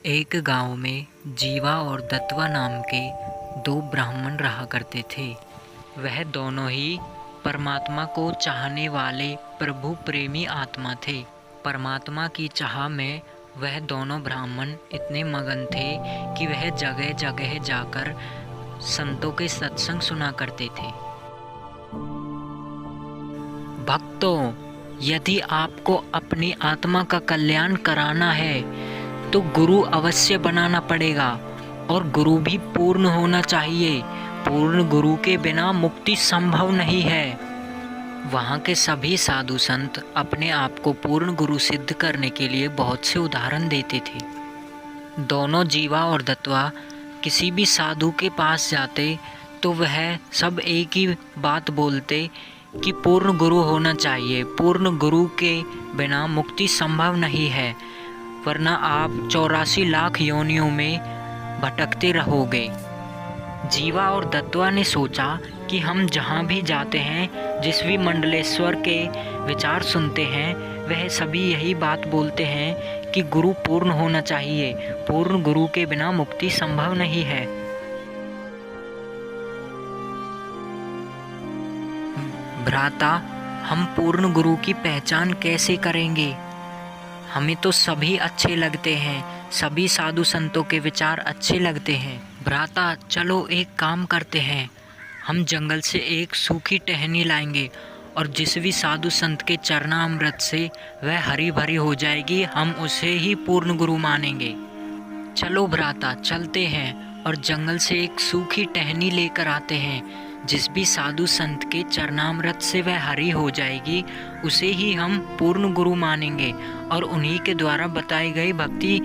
एक गांव में जीवा और दत्वा नाम के दो ब्राह्मण रहा करते थे। वह दोनों ही परमात्मा को चाहने वाले प्रभु प्रेमी आत्मा थे। परमात्मा की चाह में वह दोनों ब्राह्मण इतने मगन थे कि वह जगह जगह जाकर संतों के सत्संग सुना करते थे। भक्तों, यदि आपको अपनी आत्मा का कल्याण कराना है तो गुरु अवश्य बनाना पड़ेगा, और गुरु भी पूर्ण होना चाहिए। पूर्ण गुरु के बिना मुक्ति संभव नहीं है। वहाँ के सभी साधु संत अपने आप को पूर्ण गुरु सिद्ध करने के लिए बहुत से उदाहरण देते थे। दोनों जीवा और दत्वा किसी भी साधु के पास जाते तो वह सब एक ही बात बोलते कि पूर्ण गुरु होना चाहिए। पूर्ण गुरु के बिना मुक्ति संभव नहीं है, वरना आप 84 लाख योनियों में भटकते रहोगे। जीवा और दत्वा ने सोचा कि हम जहाँ भी जाते हैं, जिस भी मंडलेश्वर के विचार सुनते हैं, वह सभी यही बात बोलते हैं कि गुरु पूर्ण होना चाहिए। पूर्ण गुरु के बिना मुक्ति संभव नहीं है। भ्राता, हम पूर्ण गुरु की पहचान कैसे करेंगे? हमें तो सभी अच्छे लगते हैं, सभी साधु संतों के विचार अच्छे लगते हैं। भ्राता, चलो एक काम करते हैं, हम जंगल से एक सूखी टहनी लाएंगे और जिस भी साधु संत के चरणामृत से वह हरी भरी हो जाएगी, हम उसे ही पूर्ण गुरु मानेंगे। चलो भ्राता, चलते हैं और जंगल से एक सूखी टहनी लेकर आते हैं। जिस भी साधु संत के चरणामृत से वह हरी हो जाएगी, उसे ही हम पूर्ण गुरु मानेंगे और उन्हीं के द्वारा बताए गए भक्ति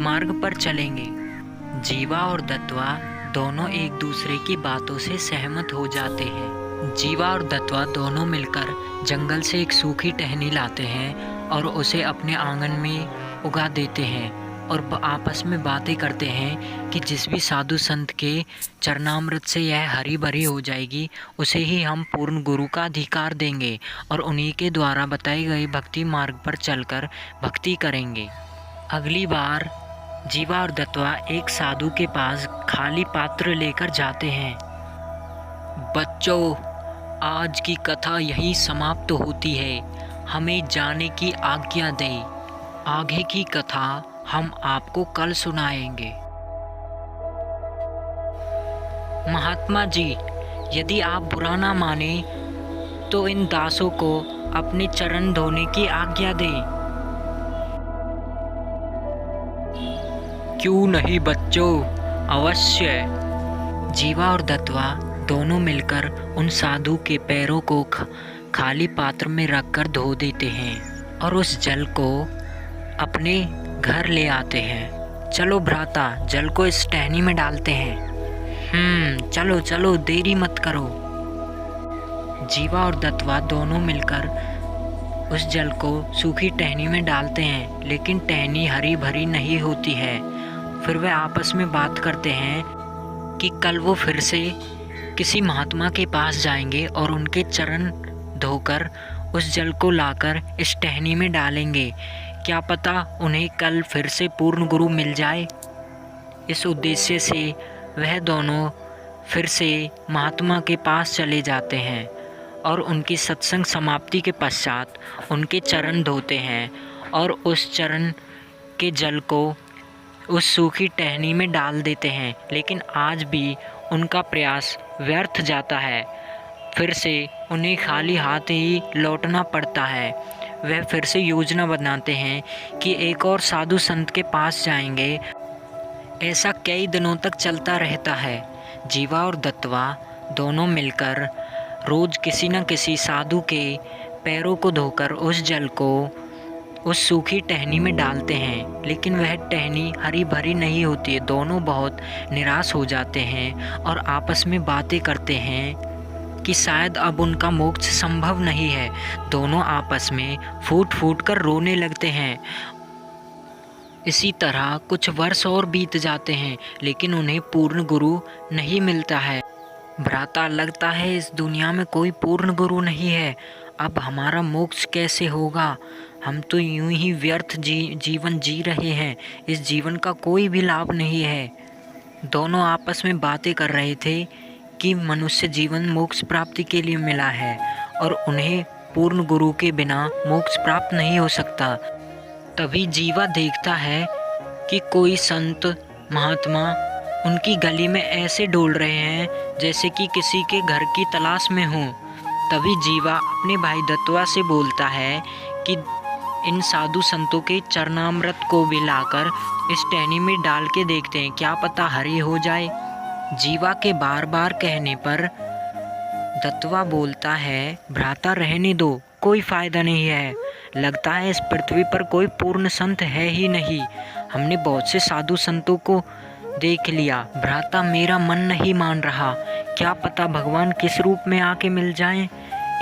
मार्ग पर चलेंगे। जीवा और दत्वा दोनों एक दूसरे की बातों से सहमत हो जाते हैं। जीवा और दत्वा दोनों मिलकर जंगल से एक सूखी टहनी लाते हैं और उसे अपने आंगन में उगा देते हैं और आपस में बातें करते हैं कि जिस भी साधु संत के चरणामृत से यह हरी भरी हो जाएगी, उसे ही हम पूर्ण गुरु का अधिकार देंगे और उन्हीं के द्वारा बताए गए भक्ति मार्ग पर चलकर भक्ति करेंगे। अगली बार जीवा और दत्वा एक साधु के पास खाली पात्र लेकर जाते हैं। बच्चों, आज की कथा यहीं समाप्त होती है, हमें जाने की आज्ञा दें। आगे की कथा हम आपको कल सुनाएंगे। महात्मा जी, यदि आप बुरा ना माने तो इन दासों को अपने चरण धोने की आज्ञा दें। क्यों नहीं बच्चों, अवश्य। जीवा और दत्वा दोनों मिलकर उन साधु के पैरों को खाली पात्र में रखकर धो देते हैं और उस जल को अपने घर ले आते हैं। चलो भ्राता, जल को इस टहनी में डालते हैं। चलो चलो, देरी मत करो। जीवा और दत्वा दोनों मिलकर उस जल को सूखी टहनी में डालते हैं, लेकिन टहनी हरी भरी नहीं होती है। फिर वे आपस में बात करते हैं कि कल वो फिर से किसी महात्मा के पास जाएंगे और उनके चरण धोकर उस जल को लाकर इस टहनी में डालेंगे। क्या पता उन्हें कल फिर से पूर्ण गुरु मिल जाए। इस उद्देश्य से वह दोनों फिर से महात्मा के पास चले जाते हैं और उनकी सत्संग समाप्ति के पश्चात उनके चरण धोते हैं और उस चरण के जल को उस सूखी टहनी में डाल देते हैं। लेकिन आज भी उनका प्रयास व्यर्थ जाता है। फिर से उन्हें खाली हाथ ही लौटना पड़ता है। वह फिर से योजना बनाते हैं कि एक और साधु संत के पास जाएंगे। ऐसा कई दिनों तक चलता रहता है। जीवा और दत्वा दोनों मिलकर रोज किसी न किसी साधु के पैरों को धोकर उस जल को उस सूखी टहनी में डालते हैं, लेकिन वह टहनी हरी भरी नहीं होती है। दोनों बहुत निराश हो जाते हैं और आपस में बातें करते हैं कि शायद अब उनका मोक्ष संभव नहीं है। दोनों आपस में फूट फूट कर रोने लगते हैं। इसी तरह कुछ वर्ष और बीत जाते हैं, लेकिन उन्हें पूर्ण गुरु नहीं मिलता है। भ्राता, लगता है इस दुनिया में कोई पूर्ण गुरु नहीं है। अब हमारा मोक्ष कैसे होगा? हम तो यूं ही व्यर्थ जीवन जी रहे हैं, इस जीवन का कोई भी लाभ नहीं है। दोनों आपस में बातें कर रहे थे कि मनुष्य जीवन मोक्ष प्राप्ति के लिए मिला है और उन्हें पूर्ण गुरु के बिना मोक्ष प्राप्त नहीं हो सकता। तभी जीवा देखता है कि कोई संत महात्मा उनकी गली में ऐसे डोल रहे हैं जैसे कि किसी के घर की तलाश में हो। तभी जीवा अपने भाई दत्वा से बोलता है कि इन साधु संतों के चरणामृत को भी लाकर इस टहनी में डाल के देखते हैं, क्या पता हरि हो जाए। जीवा के बार बार कहने पर दत्वा बोलता है, भ्राता रहने दो, कोई फायदा नहीं है। लगता है इस पृथ्वी पर कोई पूर्ण संत है ही नहीं। हमने बहुत से साधु संतों को देख लिया, भ्राता मेरा मन नहीं मान रहा। क्या पता भगवान किस रूप में आके मिल जाएं।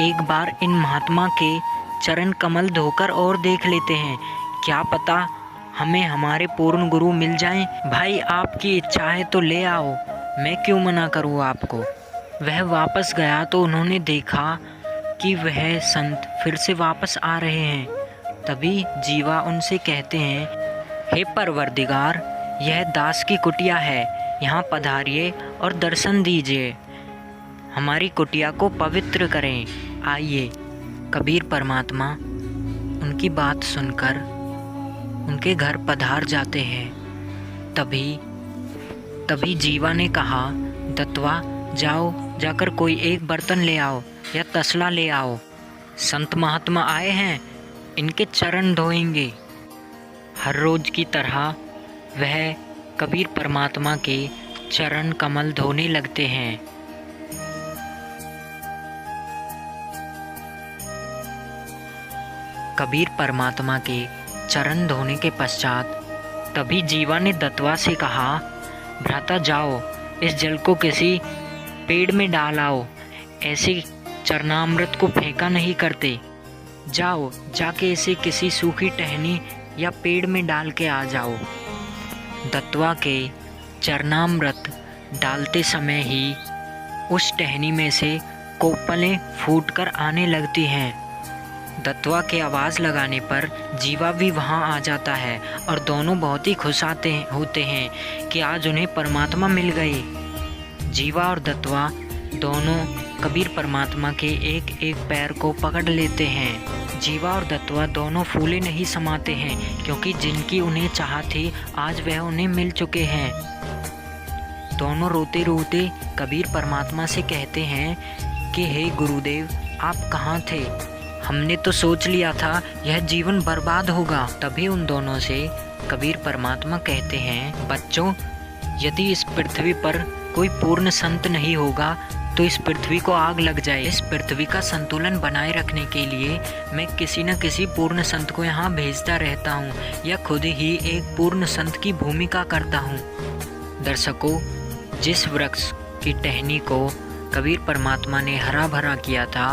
एक बार इन महात्मा के चरण कमल धोकर और देख लेते हैं, क्या पता हमें हमारे पूर्ण गुरु मिल जाएं। भाई आपकी इच्छा है तो ले आओ, मैं क्यों मना करूँ आपको। वह वापस गया तो उन्होंने देखा कि वह संत फिर से वापस आ रहे हैं। तभी जीवा उनसे कहते हैं, हे परवरदिगार, यह दास की कुटिया है, यहाँ पधारिए और दर्शन दीजिए, हमारी कुटिया को पवित्र करें, आइए। कबीर परमात्मा उनकी बात सुनकर उनके घर पधार जाते हैं। तभी जीवा ने कहा, दत्वा जाओ, जाकर कोई एक बर्तन ले आओ या तसला ले आओ, संत महात्मा आए हैं, इनके चरण धोएंगे। हर रोज की तरह वह कबीर परमात्मा के चरण कमल धोने लगते हैं। कबीर परमात्मा के चरण धोने के पश्चात तभी जीवा ने दत्वा से कहा, भ्राता जाओ, इस जल को किसी पेड़ में डाल आओ, ऐसे चरणामृत को फेंका नहीं करते। जाओ, जाके इसे किसी सूखी टहनी या पेड़ में डाल के आ जाओ। दत्वा के चरणामृत डालते समय ही उस टहनी में से कोपलें फूटकर आने लगती हैं। दत्वा के आवाज़ लगाने पर जीवा भी वहाँ आ जाता है और दोनों बहुत ही खुश होते हैं कि आज उन्हें परमात्मा मिल गए। जीवा और दत्वा दोनों कबीर परमात्मा के एक एक पैर को पकड़ लेते हैं। जीवा और दत्वा दोनों फूले नहीं समाते हैं, क्योंकि जिनकी उन्हें चाह थी आज वह उन्हें मिल चुके हैं। दोनों रोते रोते कबीर परमात्मा से कहते हैं कि हे गुरुदेव, आप कहाँ थे, हमने तो सोच लिया था यह जीवन बर्बाद होगा। तभी उन दोनों से कबीर परमात्मा कहते हैं, बच्चों, यदि इस पृथ्वी पर कोई पूर्ण संत नहीं होगा तो इस पृथ्वी को आग लग जाए। इस पृथ्वी का संतुलन बनाए रखने के लिए मैं किसी न किसी पूर्ण संत को यहाँ भेजता रहता हूँ या खुद ही एक पूर्ण संत की भूमिका करता हूँ। दर्शकों, जिस वृक्ष की टहनी को कबीर परमात्मा ने हरा भरा किया था,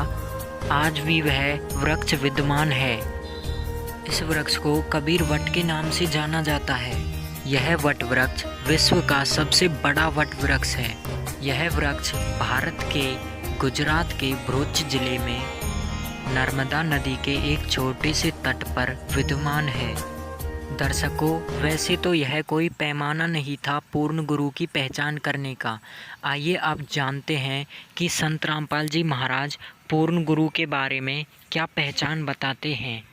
आज भी वह वृक्ष विद्यमान है। इस वृक्ष को कबीर वट के नाम से जाना जाता है। यह वट वृक्ष विश्व का सबसे बड़ा वट वृक्ष है। यह वृक्ष भारत के गुजरात के भरूच जिले में नर्मदा नदी के एक छोटे से तट पर विद्यमान है। दर्शकों, वैसे तो यह कोई पैमाना नहीं था पूर्ण गुरु की पहचान करने का। आइए आप जानते हैं कि संत रामपाल जी महाराज पूर्ण गुरु के बारे में क्या पहचान बताते हैं।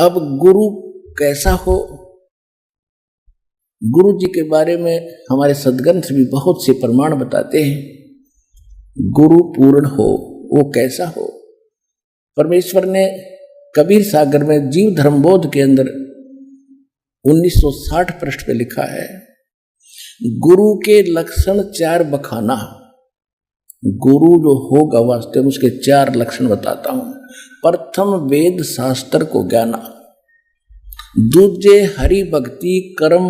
अब गुरु कैसा हो, गुरु जी के बारे में हमारे सद्ग्रंथ भी बहुत से प्रमाण बताते हैं। गुरु पूर्ण हो, वो कैसा हो। परमेश्वर ने कबीर सागर में जीव धर्म बोध के अंदर 1960 पृष्ठ पे लिखा है, गुरु के लक्षण 4 बखाना। गुरु जो होगा वास्तव में उसके 4 लक्षण बताता हूं। प्रथम वेद शास्त्र को ज्ञाना, दूजे हरि भक्ति कर्म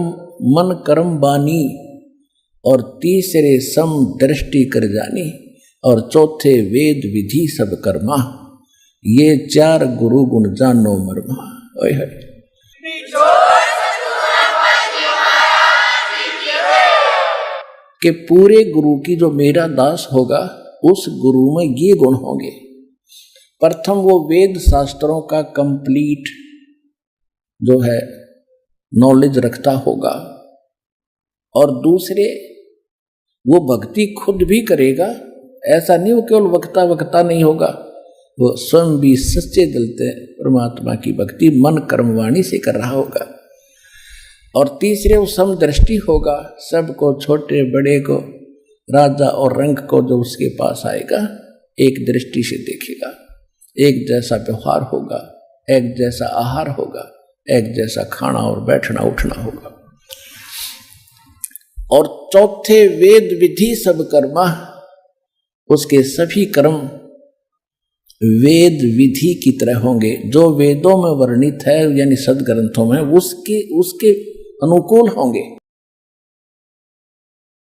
मन कर्म बानी, और तीसरे सम दृष्टि कर जानी, और चौथे वेद विधि सब कर्मा। ये 4 गुरु गुण जानो मरमा। ओए हरि कि पूरे गुरु की जो मेरा दास होगा उस गुरु में ये गुण होंगे। प्रथम वो वेद शास्त्रों का कंप्लीट जो है नॉलेज रखता होगा, और दूसरे वो भक्ति खुद भी करेगा। ऐसा नहीं वो केवल वक्ता वक्ता नहीं होगा, वो स्वयं भी सच्चे दिल से परमात्मा की भक्ति मन कर्म वाणी से कर रहा होगा। और तीसरे वो समदृष्टि होगा, सबको, छोटे बड़े को, राजा और रंग को जो उसके पास आएगा एक दृष्टि से देखेगा। एक जैसा व्यवहार होगा, एक जैसा आहार होगा, एक जैसा खाना और बैठना उठना होगा। और चौथे वेद विधि सब कर्मा, उसके सभी कर्म वेद विधि की तरह होंगे, जो वेदों में वर्णित है यानी सदग्रंथों में उसके अनुकूल होंगे।